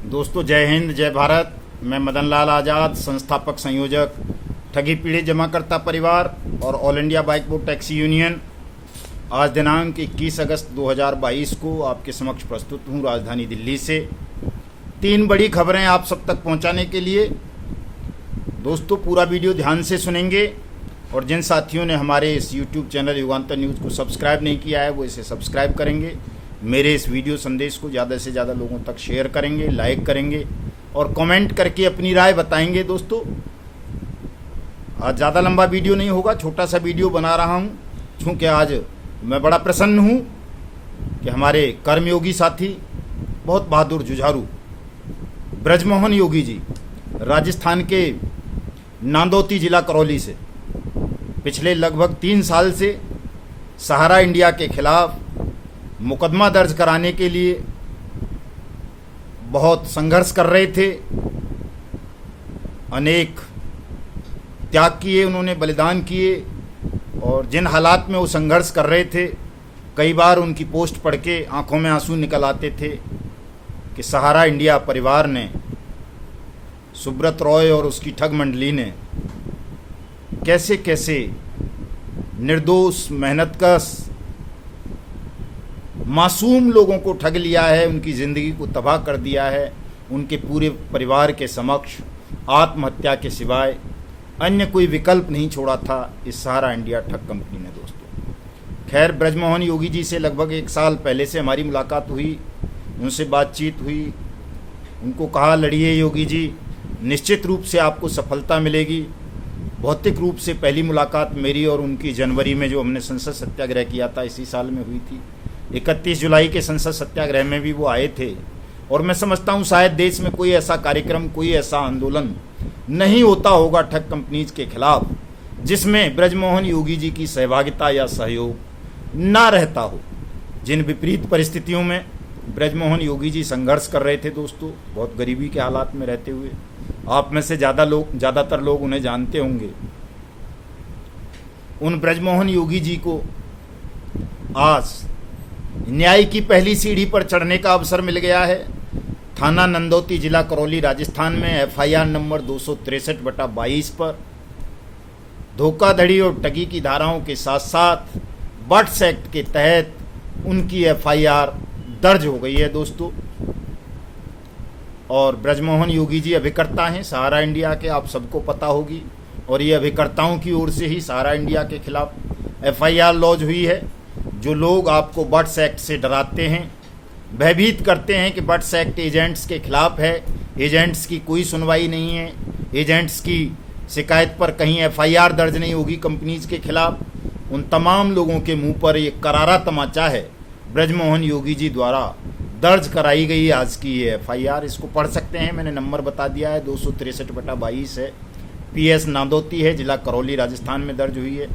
दोस्तों जय हिंद जय भारत। मैं मदन लाल आज़ाद, संस्थापक संयोजक ठगी पीड़ित जमाकर्ता परिवार और all India bike board taxi union, आज दिनांक 21 अगस्त 2022 को आपके समक्ष प्रस्तुत हूँ राजधानी दिल्ली से। 3 बड़ी खबरें आप सब तक पहुँचाने के लिए। दोस्तों पूरा वीडियो ध्यान से सुनेंगे और जिन साथियों ने हमारे इस YouTube चैनल युगांतर न्यूज़ को सब्सक्राइब नहीं किया है वो इसे सब्सक्राइब करेंगे। मेरे इस वीडियो संदेश को ज़्यादा से ज़्यादा लोगों तक शेयर करेंगे, लाइक करेंगे और कमेंट करके अपनी राय बताएंगे। दोस्तों आज ज़्यादा लंबा वीडियो नहीं होगा, छोटा सा वीडियो बना रहा हूँ क्योंकि आज मैं बड़ा प्रसन्न हूँ कि हमारे कर्मयोगी साथी, बहुत बहादुर जुझारू ब्रजमोहन योगी जी राजस्थान के नांदौती जिला करौली से पिछले लगभग 3 साल से सहारा इंडिया के खिलाफ मुकदमा दर्ज कराने के लिए बहुत संघर्ष कर रहे थे। अनेक त्याग किए उन्होंने, बलिदान किए और जिन हालात में वो संघर्ष कर रहे थे, कई बार उनकी पोस्ट पढ़ के आंखों में आंसू निकल आते थे कि सहारा इंडिया परिवार ने, सुब्रत रॉय और उसकी ठग मंडली ने कैसे कैसे निर्दोष, मेहनतकश, मासूम लोगों को ठग लिया है, उनकी ज़िंदगी को तबाह कर दिया है। उनके पूरे परिवार के समक्ष आत्महत्या के सिवाय अन्य कोई विकल्प नहीं छोड़ा था इस सहारा इंडिया ठग कंपनी ने। दोस्तों खैर, ब्रजमोहन योगी जी से लगभग 1 साल पहले से हमारी मुलाकात हुई, उनसे बातचीत हुई। उनको कहा, लड़िए योगी जी, निश्चित रूप से आपको सफलता मिलेगी। भौतिक रूप से पहली मुलाकात मेरी और उनकी जनवरी में जो हमने संसद सत्याग्रह किया था इसी साल में हुई थी। 31 जुलाई के संसद सत्याग्रह में भी वो आए थे और मैं समझता हूँ शायद देश में कोई ऐसा कार्यक्रम, कोई ऐसा आंदोलन नहीं होता होगा ठग कंपनीज के खिलाफ जिसमें ब्रजमोहन योगी जी की सहभागिता या सहयोग ना रहता हो। जिन विपरीत परिस्थितियों में ब्रजमोहन योगी जी संघर्ष कर रहे थे दोस्तों, बहुत गरीबी के हालात में रहते हुए, आप में से ज़्यादातर लोग उन्हें जानते होंगे। उन ब्रजमोहन योगी जी को आज न्याय की पहली सीढ़ी पर चढ़ने का अवसर मिल गया है। थाना नंदौती, जिला करौली, राजस्थान में FIR नंबर 263/22 पर धोखाधड़ी और ठगी की धाराओं के साथ साथ बट्स एक्ट के तहत उनकी FIR दर्ज हो गई है दोस्तों। और ब्रजमोहन योगी जी अभिकर्ता हैं सहारा इंडिया के, आप सबको पता होगी। और ये अभिकर्ताओं की ओर से ही सहारा इंडिया के खिलाफ FIR लॉन्च हुई है। जो लोग आपको बट्स एक्ट से डराते हैं, भयभीत करते हैं कि बट्स एक्ट एजेंट्स के खिलाफ है, एजेंट्स की कोई सुनवाई नहीं है, एजेंट्स की शिकायत पर कहीं FIR दर्ज नहीं होगी कंपनीज के खिलाफ, उन तमाम लोगों के मुंह पर एक करारा तमाचा है ब्रजमोहन योगी जी द्वारा दर्ज कराई गई आज की ये FIR। इसको पढ़ सकते हैं, मैंने नंबर बता दिया है, 263/22 है, PS नांदौती है, जिला करौली, राजस्थान में दर्ज हुई है।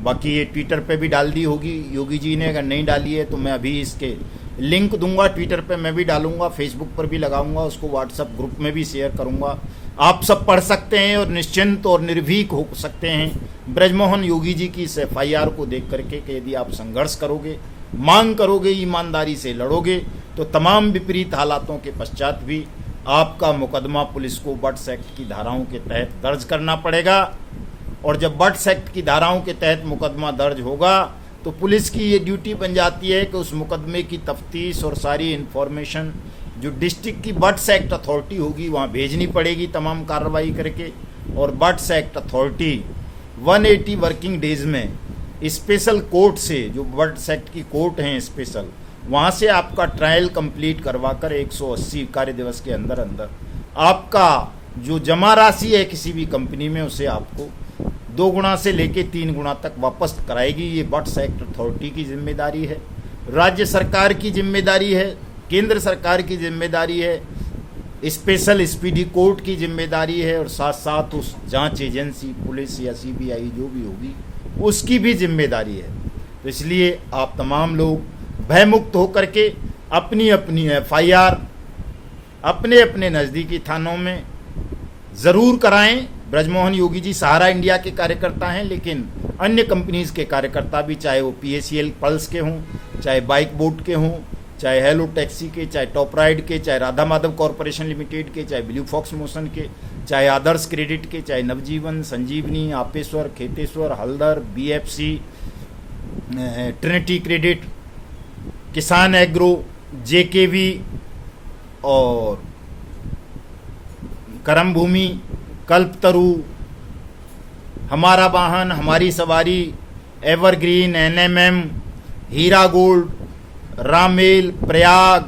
बाकी ये ट्विटर पे भी डाल दी होगी योगी जी ने, अगर नहीं डाली है तो मैं अभी इसके लिंक दूंगा। ट्विटर पे मैं भी डालूंगा, फेसबुक पर भी लगाऊंगा, उसको व्हाट्सएप ग्रुप में भी शेयर करूंगा। आप सब पढ़ सकते हैं और निश्चिंत और निर्भीक हो सकते हैं ब्रजमोहन योगी जी की इस FIR को देख करके कि यदि आप संघर्ष करोगे, मांग करोगे, ईमानदारी से लड़ोगे तो तमाम विपरीत हालातों के पश्चात भी आपका मुकदमा पुलिस को बट्स एक्ट की धाराओं के तहत दर्ज करना पड़ेगा। और जब बट्स एक्ट की धाराओं के तहत मुकदमा दर्ज होगा तो पुलिस की ये ड्यूटी बन जाती है कि उस मुकदमे की तफ्तीश और सारी इन्फॉर्मेशन जो डिस्ट्रिक्ट की बट्स एक्ट अथॉरिटी होगी वहाँ भेजनी पड़ेगी तमाम कार्रवाई करके। और BUDS act authority 180 working days में स्पेशल कोर्ट से, जो बट्स एक्ट की कोर्ट हैं स्पेशल, वहाँ से आपका ट्रायल कंप्लीट करवा कर 180 कार्य दिवस के अंदर अंदर आपका जो जमा राशि है किसी भी कंपनी में उसे आपको 2 गुना से लेके 3 गुना तक वापस कराएगी। ये बट्स एक्ट अथॉरिटी की जिम्मेदारी है, राज्य सरकार की जिम्मेदारी है, केंद्र सरकार की जिम्मेदारी है, स्पेशल स्पीडी कोर्ट की जिम्मेदारी है और साथ साथ उस जांच एजेंसी, पुलिस या CBI जो भी होगी उसकी भी जिम्मेदारी है। तो इसलिए आप तमाम लोग भयमुक्त होकर के अपनी अपनी FIR अपने अपने नज़दीकी थानों में ज़रूर कराएं। ब्रजमोहन योगी जी सहारा इंडिया के कार्यकर्ता हैं, लेकिन अन्य कंपनीज के कार्यकर्ता भी, चाहे वो PACL पल्स के हों, चाहे बाइक बोर्ड के हों, चाहे हेलो टैक्सी के, चाहे टॉप राइड के, चाहे राधा माधव कॉरपोरेशन लिमिटेड के, चाहे ब्लू फॉक्स मोशन के, चाहे आदर्श क्रेडिट के, चाहे Navjivan, Sanjivani, Apeshwar, Kheteshwar, Haldar, BFC, Trinity Credit, Kisan Agro, JKV और Karam Bhumi, Kalpataru, Hamara Vahan, Hamari Sawari, Evergreen, NMM, Heera Gold, Ramel, Prayag,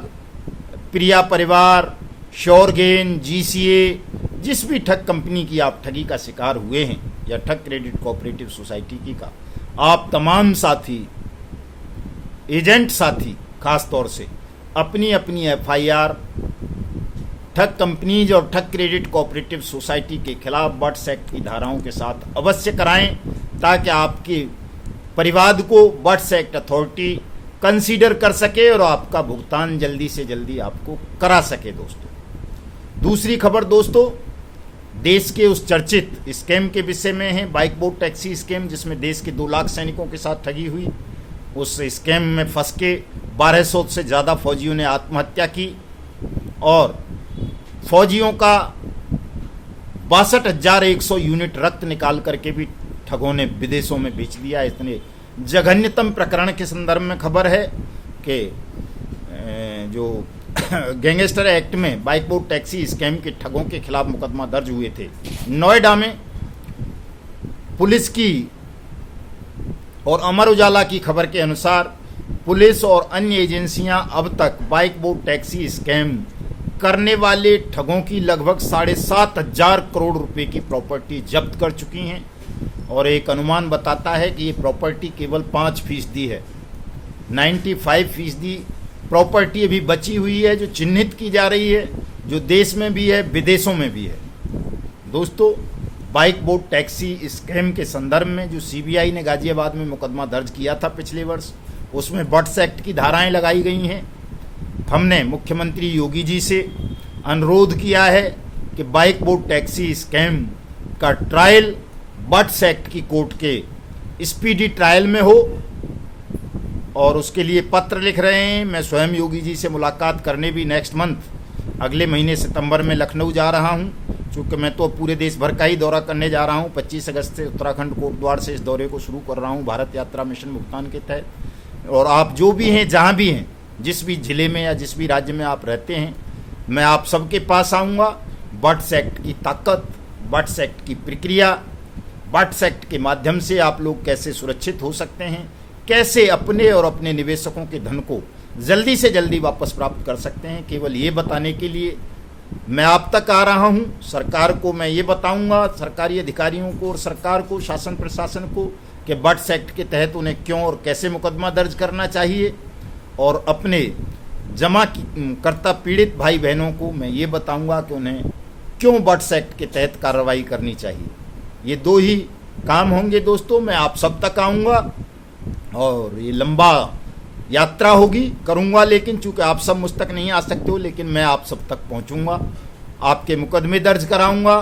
Priya Parivar, Suregain, GCA, जिस भी ठग कंपनी की आप ठगी का शिकार हुए हैं या ठग क्रेडिट कोऑपरेटिव सोसाइटी की का, आप तमाम साथी, एजेंट साथी खास तौर से अपनी अपनी एफआईआर ठग कंपनीज और ठग क्रेडिट कोऑपरेटिव सोसाइटी के खिलाफ बट्स एक्ट की धाराओं के साथ अवश्य कराएं, ताकि आपके परिवाद को बट्स एक्ट अथॉरिटी कंसीडर कर सके और आपका भुगतान जल्दी से जल्दी आपको करा सके। दोस्तों, दूसरी खबर दोस्तों देश के उस चर्चित स्कैम के विषय में है, बाइक बोट टैक्सी स्कैम, जिसमें देश के 2 लाख सैनिकों के साथ ठगी हुई। उस स्कैम में फंस के 1200 से ज़्यादा फौजियों ने आत्महत्या की और फौजियों का 62,100 यूनिट रक्त निकाल करके भी ठगों ने विदेशों में बेच दिया। इतने जघन्यतम प्रकरण के संदर्भ में खबर है कि जो गैंगस्टर एक्ट में बाइक बोट टैक्सी स्कैम के ठगों के खिलाफ मुकदमा दर्ज हुए थे। नोएडा में पुलिस की और अमर उजाला की खबर के अनुसार पुलिस और अन्य एजेंसियां अब तक बाइक बोट टैक्सी स्कैम करने वाले ठगों की लगभग 7,500 करोड़ रुपए की प्रॉपर्टी जब्त कर चुकी हैं और एक अनुमान बताता है कि ये प्रॉपर्टी केवल 5% है। 95% प्रॉपर्टी अभी बची हुई है जो चिन्हित की जा रही है, जो देश में भी है विदेशों में भी है। दोस्तों, बाइक बोट टैक्सी स्कैम के संदर्भ में जो सीबीआई ने गाजियाबाद में मुकदमा दर्ज किया था पिछले वर्ष, उसमें बट्स एक्ट की धाराएं लगाई गई हैं। हमने मुख्यमंत्री योगी जी से अनुरोध किया है कि बाइक बोट टैक्सी स्कैम का ट्रायल बट्स एक्ट की कोर्ट के स्पीडी ट्रायल में हो और उसके लिए पत्र लिख रहे हैं। मैं स्वयं योगी जी से मुलाकात करने भी नेक्स्ट मंथ अगले महीने सितंबर में लखनऊ जा रहा हूं, क्योंकि मैं तो पूरे देश भर का ही दौरा करने जा रहा हूं। 25 अगस्त से उत्तराखंड कोटद्वार से इस दौरे को शुरू कर रहा हूं भारत यात्रा मिशन भुगतान के तहत। और आप जो भी हैं, जहां भी हैं, जिस भी जिले में या जिस भी राज्य में आप रहते हैं, मैं आप सबके पास आऊँगा। बट्स एक्ट की ताकत, बट्स एक्ट की प्रक्रिया, बट्स एक्ट के माध्यम से आप लोग कैसे सुरक्षित हो सकते हैं, कैसे अपने और अपने निवेशकों के धन को जल्दी से जल्दी वापस प्राप्त कर सकते हैं, केवल ये बताने के लिए मैं आप तक आ रहा हूं। सरकार को मैं ये बताऊंगा, सरकारी अधिकारियों को और सरकार को, शासन प्रशासन को, कि बट्स एक्ट के तहत उन्हें क्यों और कैसे मुकदमा दर्ज करना चाहिए, और अपने जमा करता पीड़ित भाई बहनों को मैं ये बताऊंगा कि उन्हें क्यों बट्स एक्ट के तहत कार्रवाई करनी चाहिए। ये 2 ही काम होंगे दोस्तों। मैं आप सब तक आऊँगा और ये लंबा यात्रा होगी, करूँगा, लेकिन चूँकि आप सब मुझ तक नहीं आ सकते हो, लेकिन मैं आप सब तक पहुँचूँगा, आपके मुकदमे दर्ज कराऊँगा,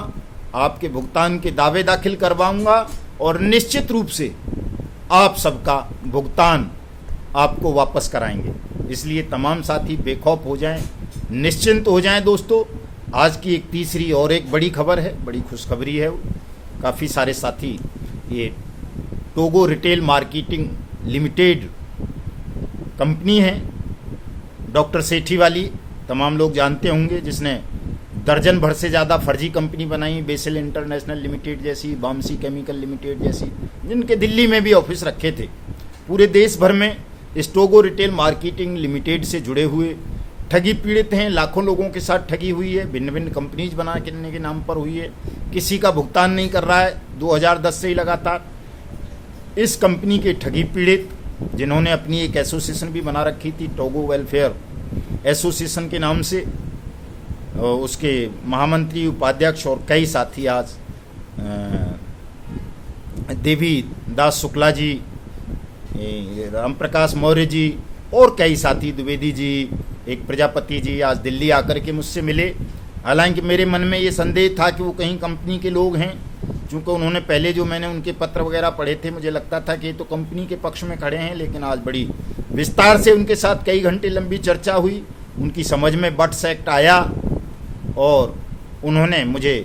आपके भुगतान के दावे दाखिल करवाऊँगा और निश्चित रूप से आप सबका भुगतान आपको वापस कराएंगे। इसलिए तमाम साथी बेखौफ हो जाएं, निश्चिंत हो जाएं। दोस्तों, आज की एक तीसरी और एक बड़ी खबर है, बड़ी खुशखबरी है। काफ़ी सारे साथी, ये Togo retail marketing limited company है, डॉक्टर सेठी वाली, तमाम लोग जानते होंगे, जिसने दर्जन भर से ज़्यादा फर्जी कंपनी बनाई, बेसिल इंटरनेशनल लिमिटेड जैसी, बामसी केमिकल लिमिटेड जैसी, जिनके दिल्ली में भी ऑफिस रखे थे। पूरे देश भर में इस टोगो रिटेल मार्केटिंग लिमिटेड से जुड़े हुए ठगी पीड़ित हैं। लाखों लोगों के साथ ठगी हुई है, भिन्न भिन्न कंपनीज बनाने के नाम पर हुई है। किसी का भुगतान नहीं कर रहा है 2010 से ही लगातार। इस कंपनी के ठगी पीड़ित, जिन्होंने अपनी एक एसोसिएशन भी बना रखी थी, टोगो वेलफेयर एसोसिएशन के नाम से, उसके महामंत्री, उपाध्यक्ष और कई साथी आज देवी दास शुक्ला जी, राम प्रकाश मौर्य जी और कई साथी, द्विवेदी जी, एक प्रजापति जी, आज दिल्ली आकर के मुझसे मिले। हालांकि मेरे मन में ये संदेह था कि वो कहीं कंपनी के लोग हैं, क्योंकि उन्होंने पहले जो मैंने उनके पत्र वगैरह पढ़े थे, मुझे लगता था कि ये तो कंपनी के पक्ष में खड़े हैं, लेकिन आज बड़ी विस्तार से उनके साथ कई घंटे लंबी चर्चा हुई, उनकी समझ में बट्स एक्ट आया और उन्होंने मुझे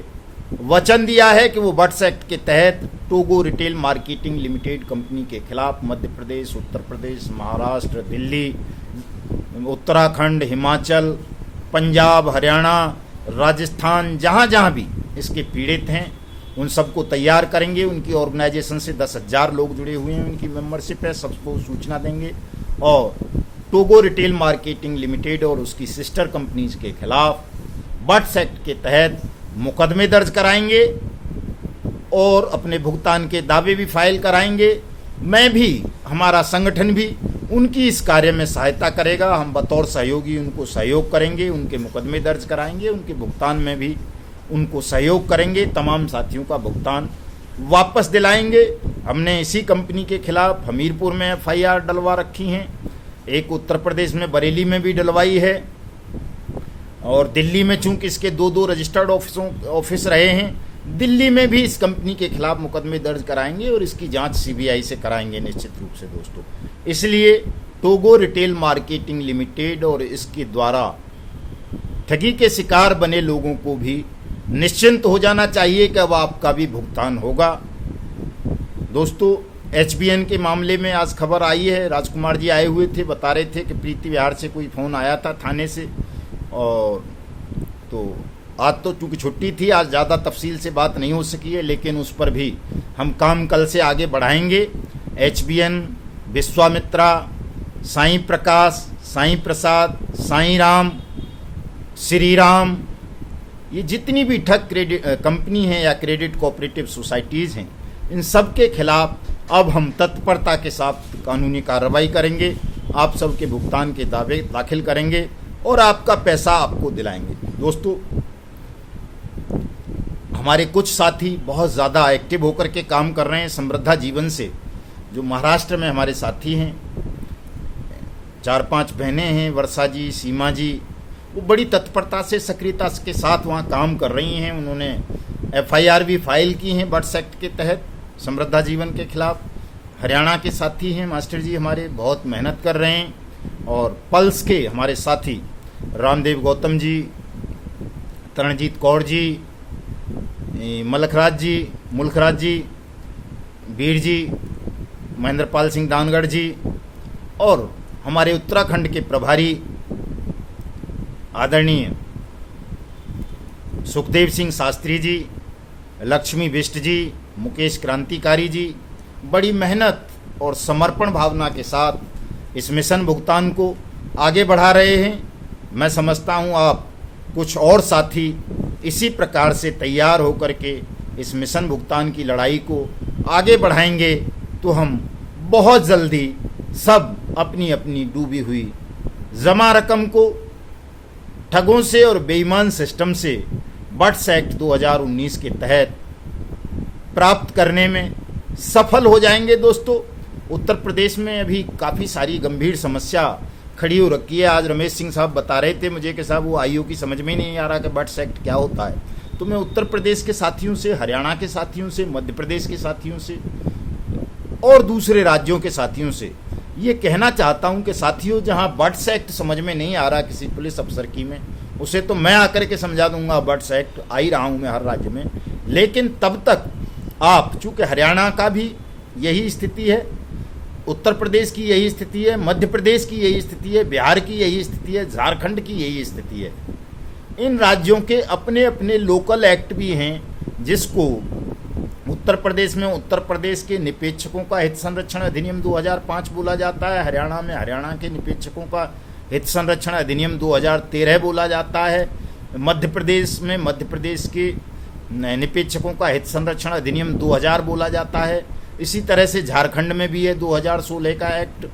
वचन दिया है कि वो बट्स एक्ट के तहत Togo retail marketing limited company के खिलाफ मध्य प्रदेश, उत्तर प्रदेश, महाराष्ट्र, दिल्ली, उत्तराखंड, हिमाचल, पंजाब, हरियाणा, राजस्थान, जहाँ जहाँ भी इसके पीड़ित हैं उन सबको तैयार करेंगे। उनकी ऑर्गेनाइजेशन से 10,000 लोग जुड़े हुए हैं, उनकी मेंबरशिप है, सबको सूचना देंगे और टोगो रिटेल मार्केटिंग लिमिटेड और उसकी सिस्टर कंपनीज के खिलाफ बट्स एक्ट के तहत मुकदमे दर्ज कराएंगे और अपने भुगतान के दावे भी फाइल कराएंगे। मैं भी, हमारा संगठन भी उनकी इस कार्य में सहायता करेगा। हम बतौर सहयोगी उनको सहयोग करेंगे, उनके मुकदमे दर्ज कराएंगे, उनके भुगतान में भी उनको सहयोग करेंगे, तमाम साथियों का भुगतान वापस दिलाएंगे। हमने इसी कंपनी के खिलाफ हमीरपुर में FIR डलवा रखी हैं, एक उत्तर प्रदेश में बरेली में भी डलवाई है और दिल्ली में चूंकि इसके 2 रजिस्टर्ड ऑफिस रहे हैं, दिल्ली में भी इस कंपनी के खिलाफ मुकदमे दर्ज कराएंगे और इसकी जांच CBI से कराएंगे निश्चित रूप से दोस्तों। इसलिए टोगो रिटेल मार्केटिंग लिमिटेड और इसके द्वारा ठगी के शिकार बने लोगों को भी निश्चिंत हो जाना चाहिए कि अब आपका भी भुगतान होगा। दोस्तों, HBN के मामले में आज खबर आई है, राजकुमार जी आए हुए थे, बता रहे थे कि प्रीति विहार से कोई फ़ोन आया था थाने से, और तो आज तो चूँकि छुट्टी थी, आज ज़्यादा तफसील से बात नहीं हो सकी है, लेकिन उस पर भी हम काम कल से आगे बढ़ाएंगे। HBN, विश्वामित्रा, साईं प्रकाश, साईं प्रसाद, साईं राम, श्री राम, ये जितनी भी ठग क्रेडिट कंपनी हैं या क्रेडिट कोऑपरेटिव सोसाइटीज़ हैं, इन सब के खिलाफ अब हम तत्परता के साथ कानूनी कार्रवाई करेंगे, आप सबके भुगतान के दावे दाखिल करेंगे और आपका पैसा आपको दिलाएंगे। दोस्तों, हमारे कुछ साथी बहुत ज़्यादा एक्टिव होकर के काम कर रहे हैं। समृद्धा जीवन से, जो महाराष्ट्र में हमारे साथी हैं, 4-5 बहनें हैं, वर्षा जी, सीमा जी, वो बड़ी तत्परता से, सक्रियता के साथ वहाँ काम कर रही हैं। उन्होंने FIR भी फाइल की हैं बट्स एक्ट के तहत समृद्धा जीवन के खिलाफ। हरियाणा के साथी हैं मास्टर जी हमारे, बहुत मेहनत कर रहे हैं। और पल्स के हमारे साथी रामदेव गौतम जी, तरणजीत कौर जी, मुल्खराज जी, वीर जी, महेंद्रपाल सिंह दानगढ़ जी, और हमारे उत्तराखंड के प्रभारी आदरणीय सुखदेव सिंह शास्त्री जी, लक्ष्मी बिष्ट जी, मुकेश क्रांतिकारी जी, बड़ी मेहनत और समर्पण भावना के साथ इस मिशन भुगतान को आगे बढ़ा रहे हैं। मैं समझता हूं आप कुछ और साथी इसी प्रकार से तैयार होकर के इस मिशन भुगतान की लड़ाई को आगे बढ़ाएंगे तो हम बहुत जल्दी सब अपनी अपनी डूबी हुई जमा रकम को ठगों से और बेईमान सिस्टम से बट्स एक्ट 2019 के तहत प्राप्त करने में सफल हो जाएंगे। दोस्तों, उत्तर प्रदेश में अभी काफ़ी सारी गंभीर समस्या खड़ी हो रखी है। आज रमेश सिंह साहब बता रहे थे मुझे कि साहब वो IO की समझ में नहीं आ रहा कि बट्स एक्ट क्या होता है। तो मैं उत्तर प्रदेश के साथियों से, हरियाणा के साथियों से, मध्य प्रदेश के साथियों से और दूसरे राज्यों के साथियों से ये कहना चाहता हूं कि साथियों, जहां बट्स एक्ट समझ में नहीं आ रहा किसी पुलिस अफसर की में, उसे तो मैं आकर के समझा दूंगा। बट्स एक्ट आ ही रहा हूं मैं हर राज्य में, लेकिन तब तक आप, चूँकि हरियाणा का भी यही स्थिति है, उत्तर प्रदेश की यही स्थिति है, मध्य प्रदेश की यही स्थिति है, बिहार की यही स्थिति है, झारखंड की यही स्थिति है। इन राज्यों के अपने अपने लोकल एक्ट भी हैं, जिसको उत्तर प्रदेश में उत्तर प्रदेश के निपेक्षकों का हित संरक्षण अधिनियम 2005 बोला जाता है, हरियाणा में हरियाणा के निपेक्षकों का हित संरक्षण अधिनियम 2013 बोला जाता है, मध्य प्रदेश में मध्य प्रदेश के निपेक्षकों का हित संरक्षण अधिनियम 2000 बोला जाता है। इसी तरह से झारखंड में भी है 2016 का एक्ट।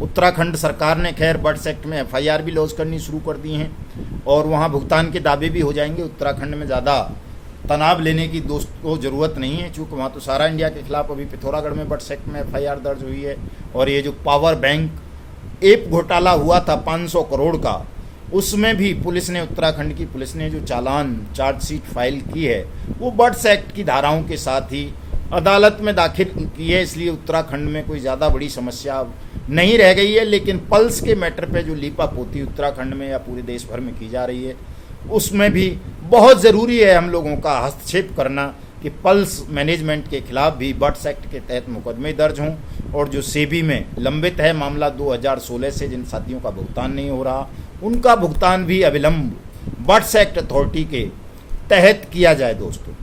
उत्तराखंड सरकार ने खैर बट्स एक्ट में FIR भी लॉन्च करनी शुरू कर दी हैं और वहाँ भुगतान के दावे भी हो जाएंगे। उत्तराखंड में ज़्यादा तनाव लेने की दोस्तों ज़रूरत नहीं है, चूँकि वहाँ तो सारा इंडिया के खिलाफ अभी पिथौरागढ़ में बट्स एक्ट में FIR दर्ज हुई है। और ये जो पावर बैंक ऐप घोटाला हुआ था 500 करोड़ का, उसमें भी पुलिस ने, उत्तराखंड की पुलिस ने जो चार्जशीट फाइल की है वो बट्स एक्ट की धाराओं के साथ ही अदालत में दाखिल की है। इसलिए उत्तराखंड में कोई ज़्यादा बड़ी समस्या नहीं रह गई है, लेकिन पल्स के मैटर पे जो लीपापोती उत्तराखंड में या पूरे देश भर में की जा रही है, उसमें भी बहुत ज़रूरी है हम लोगों का हस्तक्षेप करना कि पल्स मैनेजमेंट के खिलाफ भी बर्ड्स एक्ट के तहत मुकदमे दर्ज हों, और जो सेबी में लंबित है मामला 2016 से जिन साथियों का भुगतान नहीं हो रहा, उनका भुगतान भी अविलंब बर्ड्स एक्ट अथॉरिटी के तहत किया जाए दोस्तों।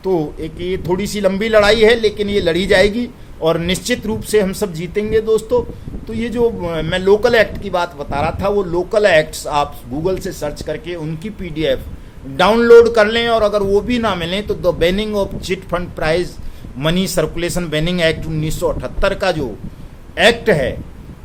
तो एक ये थोड़ी सी लंबी लड़ाई है, लेकिन ये लड़ी जाएगी और निश्चित रूप से हम सब जीतेंगे दोस्तों। तो ये जो मैं लोकल एक्ट की बात बता रहा था, वो लोकल एक्ट्स आप गूगल से सर्च करके उनकी PDF डाउनलोड कर लें, और अगर वो भी ना मिलें तो the banning of chit fund prize money circulation banning act 1978 का जो एक्ट है,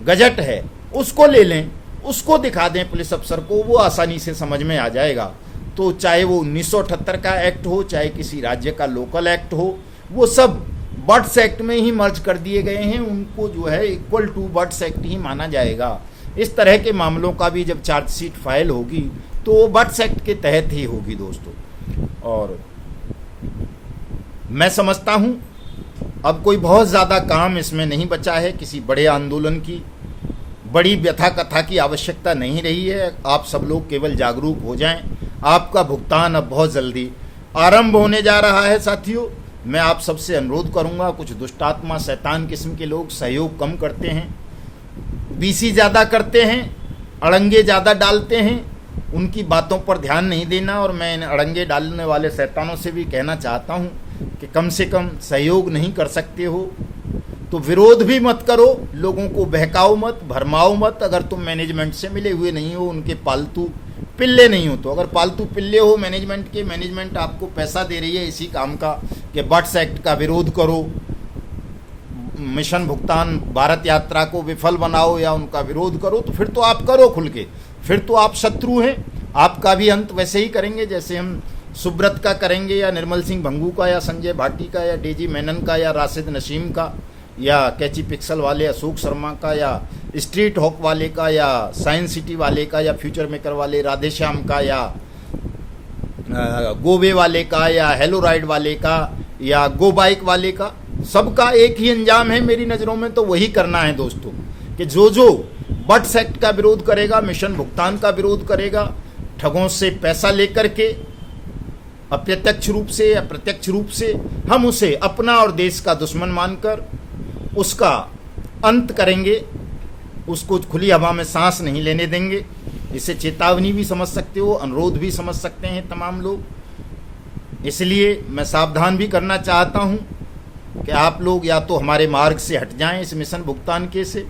गजट है, उसको ले लें, उसको दिखा दें पुलिस अफसर को, वो आसानी से समझ में आ जाएगा। तो चाहे वो 1978 का एक्ट हो, चाहे किसी राज्य का लोकल एक्ट हो, वो सब बर्ड्स एक्ट में ही मर्ज कर दिए गए हैं, उनको जो है इक्वल टू बर्ड्स एक्ट ही माना जाएगा। इस तरह के मामलों का भी जब चार्जशीट फाइल होगी तो वो बर्ड्स एक्ट के तहत ही होगी दोस्तों। और मैं समझता हूं अब कोई बहुत ज़्यादा काम इसमें नहीं बचा है, किसी बड़े आंदोलन की, बड़ी व्यथा कथा की आवश्यकता नहीं रही है। आप सब लोग केवल जागरूक हो जाएं। आपका भुगतान अब बहुत जल्दी आरंभ होने जा रहा है साथियों। मैं आप सबसे अनुरोध करूंगा, कुछ दुष्टात्मा शैतान किस्म के लोग सहयोग कम करते हैं, बीसी ज़्यादा करते हैं, अड़ंगे ज़्यादा डालते हैं, उनकी बातों पर ध्यान नहीं देना। और मैं इन अड़ंगे डालने वाले शैतानों से भी कहना चाहता हूं कि कम से कम सहयोग नहीं कर सकते हो तो विरोध भी मत करो, लोगों को बहकाओ मत, भरमाओ मत। अगर तुम मैनेजमेंट से मिले हुए नहीं हो, उनके पालतू पिल्ले नहीं हो, तो अगर पालतू पिल्ले हो मैनेजमेंट के, मैनेजमेंट आपको पैसा दे रही है इसी काम का कि बर्ड्स एक्ट का विरोध करो, मिशन भुगतान भारत यात्रा को विफल बनाओ या उनका विरोध करो, तो फिर तो आप करो खुल के, फिर तो आप शत्रु हैं। आपका भी अंत वैसे ही करेंगे जैसे हम सुब्रत का करेंगे, या निर्मल सिंह भंगू का, या संजय भाटी का, या डेजी मेनन का, या राशिद नसीम का, या कैची पिक्सल वाले अशोक शर्मा का, या स्ट्रीट हॉक वाले का, या साइंस सिटी वाले का, या फ्यूचर मेकर वाले राधेश्याम का, या गोवे वाले का, या हेलो राइड वाले का, या गो बाइक वाले का। सबका एक ही अंजाम है मेरी नज़रों में, तो वही करना है दोस्तों कि जो बर्ड्स एक्ट का विरोध करेगा, मिशन भुगतान का विरोध करेगा, ठगों से पैसा लेकर के अप्रत्यक्ष रूप से या प्रत्यक्ष रूप से, हम उसे अपना और देश का दुश्मन मानकर उसका अंत करेंगे, उसको खुली हवा में सांस नहीं लेने देंगे। इसे चेतावनी भी समझ सकते हो, अनुरोध भी समझ सकते हैं तमाम लोग। इसलिए मैं सावधान भी करना चाहता हूं कि आप लोग या तो हमारे मार्ग से हट जाएं इस मिशन भुगतान के से,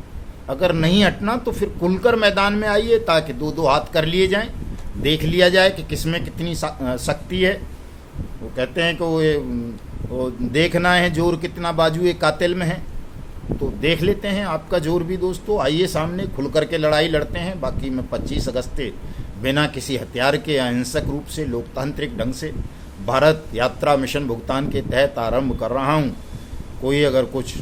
अगर नहीं हटना तो फिर खुलकर मैदान में आइए, ताकि दो दो हाथ कर लिए जाएं, देख लिया जाए कि किसमें कितनी शक्ति है। वो कहते हैं कि वो देखना है जोर कितना बाजुए कातिल में है, तो देख लेते हैं आपका जोर भी दोस्तों। आइए सामने खुल करके लड़ाई लड़ते हैं। बाकी मैं 25 अगस्त बिना किसी हथियार के अहिंसक रूप से लोकतांत्रिक ढंग से भारत यात्रा मिशन भुगतान के तहत आरंभ कर रहा हूं। कोई अगर कुछ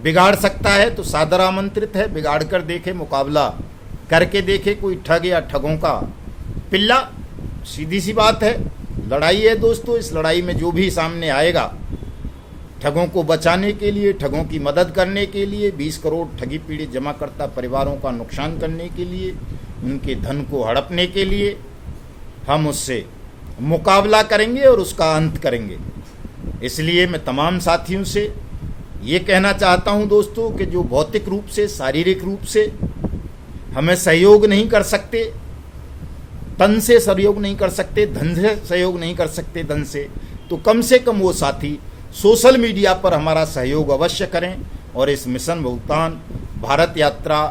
बिगाड़ सकता है तो सादर आमंत्रित है, बिगाड़ कर देखे, मुकाबला करके देखे कोई ठग या ठगों का पिल्ला। सीधी सी बात है, लड़ाई है दोस्तों। इस लड़ाई में जो भी सामने आएगा, ठगों को बचाने के लिए, ठगों की मदद करने के लिए, 20 करोड़ ठगी पीड़ित जमाकर्ता परिवारों का नुकसान करने के लिए, उनके धन को हड़पने के लिए, हम उससे मुकाबला करेंगे और उसका अंत करेंगे। इसलिए मैं तमाम साथियों से ये कहना चाहता हूं दोस्तों कि जो भौतिक रूप से, शारीरिक रूप से हमें सहयोग नहीं कर सकते, तन से सहयोग नहीं कर सकते, धन से सहयोग नहीं कर सकते, धन से, तो कम से कम वो साथी सोशल मीडिया पर हमारा सहयोग अवश्य करें और इस मिशन भुगतान भारत यात्रा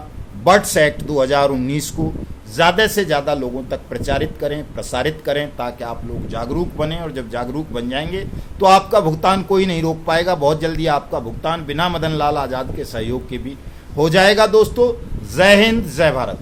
बर्ड्स एक्ट 2019 को ज़्यादा से ज़्यादा लोगों तक प्रचारित करें, प्रसारित करें, ताकि आप लोग जागरूक बने। और जब जागरूक बन जाएंगे तो आपका भुगतान कोई नहीं रोक पाएगा। बहुत जल्दी आपका भुगतान बिना मदन लाल आज़ाद के सहयोग के भी हो जाएगा दोस्तों। जय हिंद, जय भारत।